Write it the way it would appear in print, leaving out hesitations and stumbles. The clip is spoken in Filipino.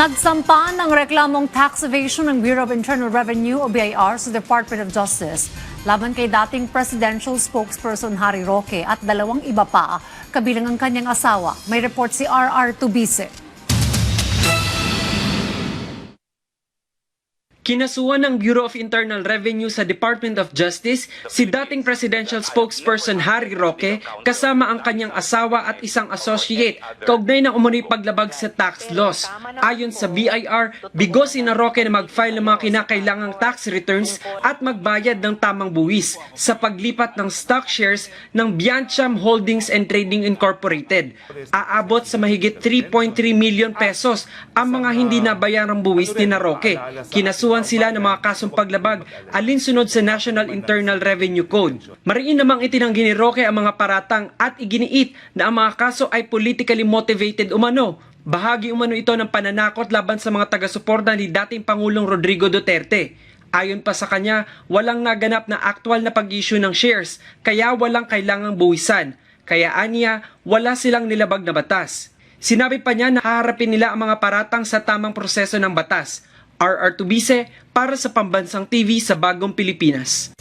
Nagsampa ng reklamong tax evasion ng Bureau of Internal Revenue o BIR sa Department of Justice laban kay dating presidential spokesperson Harry Roque at dalawang iba pa, kabilang ang kanyang asawa. May report si RR Tubise. Kinasuhan ng Bureau of Internal Revenue sa Department of Justice si dating presidential spokesperson Harry Roque kasama ang kanyang asawa at isang associate kaugnay ng umano'y paglabag sa tax laws. Ayon sa BIR, bigo sina Roque na mag-file ng mga kinakailangang tax returns at magbayad ng tamang buwis sa paglipat ng stock shares ng Biancham Holdings and Trading Incorporated. Aabot sa mahigit 3.3 million pesos ang mga hindi nabayarang buwis ni Roque. Kinasuhan sila ng mga kasong paglabag alinsunod sa National Internal Revenue Code. Mariin namang itinanggi ni Roque ang mga paratang at iginiit na ang mga kaso ay politically motivated umano. Bahagi umano ito ng pananakot laban sa mga taga-suporta ni dating Pangulong Rodrigo Duterte. Ayon pa sa kanya, walang naganap na aktwal na pag-issue ng shares, kaya walang kailangang buwisan. Kaya aniya, wala silang nilabag na batas. Sinabi pa niya na haharapin nila ang mga paratang sa tamang proseso ng batas. RR Tubise para sa Pambansang TV sa Bagong Pilipinas.